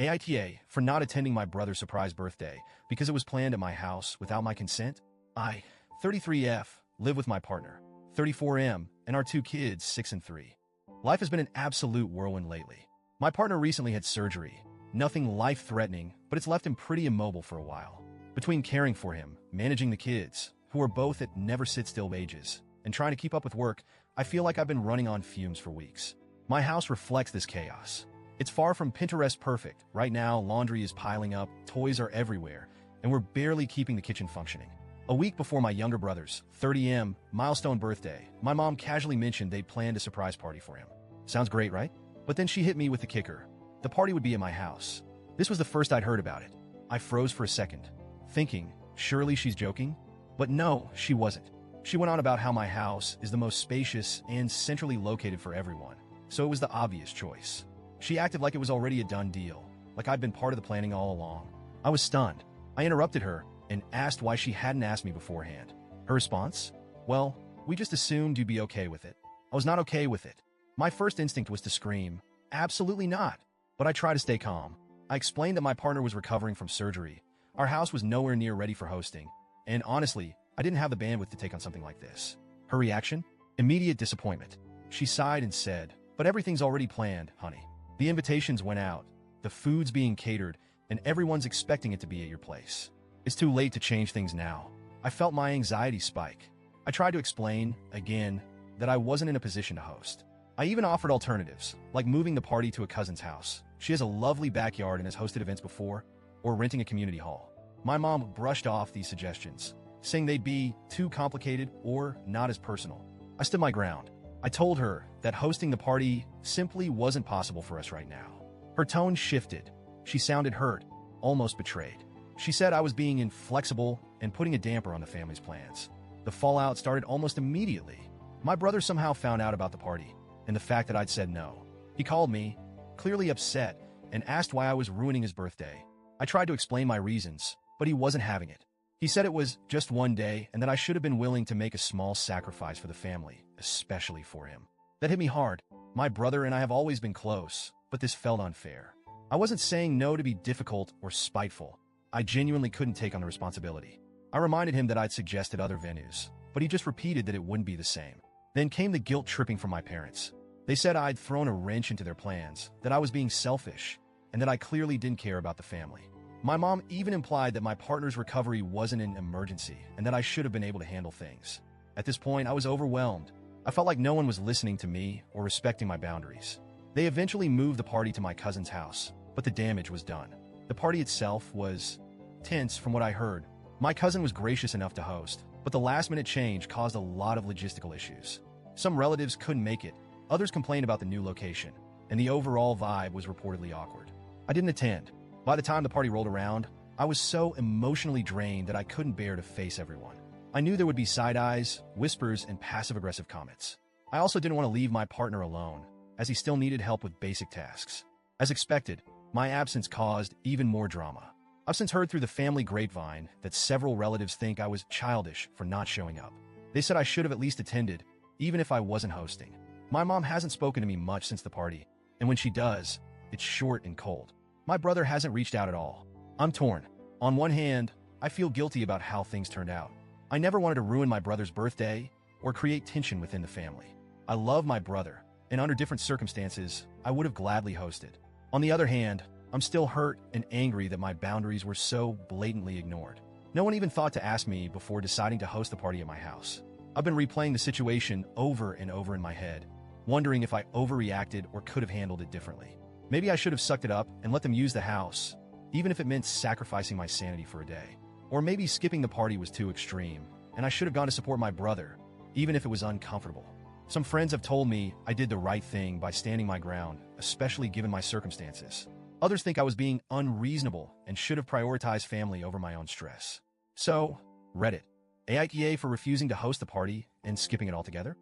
AITA for not attending my brother's surprise birthday because it was planned at my house without my consent. I, 33F, live with my partner, 34M, and our two kids, 6 and 3. Life has been an absolute whirlwind lately. My partner recently had surgery. Nothing life-threatening, but it's left him pretty immobile for a while. Between caring for him, managing the kids, who are both at never-sit-still ages, and trying to keep up with work, I feel like I've been running on fumes for weeks. My house reflects this chaos. It's far from Pinterest perfect. Right now, laundry is piling up, toys are everywhere, and we're barely keeping the kitchen functioning. A week before my younger brother's 30M milestone birthday, my mom casually mentioned they'd planned a surprise party for him. Sounds great, right? But then she hit me with the kicker. The party would be at my house. This was the first I'd heard about it. I froze for a second, thinking, surely she's joking? But no, she wasn't. She went on about how my house is the most spacious and centrally located for everyone, so it was the obvious choice. She acted like it was already a done deal, like I'd been part of the planning all along. I was stunned. I interrupted her and asked why she hadn't asked me beforehand. Her response? Well, we just assumed you'd be okay with it. I was not okay with it. My first instinct was to scream, absolutely not. But I tried to stay calm. I explained that my partner was recovering from surgery. Our house was nowhere near ready for hosting. And honestly, I didn't have the bandwidth to take on something like this. Her reaction? Immediate disappointment. She sighed and said, but everything's already planned, honey. The invitations went out, the food's being catered, and everyone's expecting it to be at your place. It's too late to change things now. I felt my anxiety spike. I tried to explain, again, that I wasn't in a position to host. I even offered alternatives, like moving the party to a cousin's house. She has a lovely backyard and has hosted events before, or renting a community hall. My mom brushed off these suggestions, saying they'd be too complicated or not as personal. I stood my ground. I told her that hosting the party simply wasn't possible for us right now. Her tone shifted. She sounded hurt, almost betrayed. She said I was being inflexible and putting a damper on the family's plans. The fallout started almost immediately. My brother somehow found out about the party and the fact that I'd said no. He called me, clearly upset, and asked why I was ruining his birthday. I tried to explain my reasons, but he wasn't having it. He said it was just one day and that I should have been willing to make a small sacrifice for the family, especially for him. That hit me hard. My brother and I have always been close, but this felt unfair. I wasn't saying no to be difficult or spiteful. I genuinely couldn't take on the responsibility. I reminded him that I'd suggested other venues, but he just repeated that it wouldn't be the same. Then came the guilt tripping from my parents. They said I'd thrown a wrench into their plans, that I was being selfish, and that I clearly didn't care about the family. My mom even implied that my partner's recovery wasn't an emergency and that I should have been able to handle things. At this point, I was overwhelmed. I felt like no one was listening to me or respecting my boundaries. They eventually moved the party to my cousin's house, but the damage was done. The party itself was tense from what I heard. My cousin was gracious enough to host, but the last-minute change caused a lot of logistical issues. Some relatives couldn't make it, others complained about the new location, and the overall vibe was reportedly awkward. I didn't attend. By the time the party rolled around, I was so emotionally drained that I couldn't bear to face everyone. I knew there would be side eyes, whispers, and passive-aggressive comments. I also didn't want to leave my partner alone, as he still needed help with basic tasks. As expected, my absence caused even more drama. I've since heard through the family grapevine that several relatives think I was childish for not showing up. They said I should have at least attended, even if I wasn't hosting. My mom hasn't spoken to me much since the party, and when she does, it's short and cold. My brother hasn't reached out at all. I'm torn. On one hand, I feel guilty about how things turned out. I never wanted to ruin my brother's birthday or create tension within the family. I love my brother, and under different circumstances, I would have gladly hosted. On the other hand, I'm still hurt and angry that my boundaries were so blatantly ignored. No one even thought to ask me before deciding to host the party at my house. I've been replaying the situation over and over in my head, wondering if I overreacted or could have handled it differently. Maybe I should have sucked it up and let them use the house, even if it meant sacrificing my sanity for a day. Or maybe skipping the party was too extreme, and I should have gone to support my brother, even if it was uncomfortable. Some friends have told me I did the right thing by standing my ground, especially given my circumstances. Others think I was being unreasonable and should have prioritized family over my own stress. So, Reddit. AITA for refusing to host the party and skipping it altogether?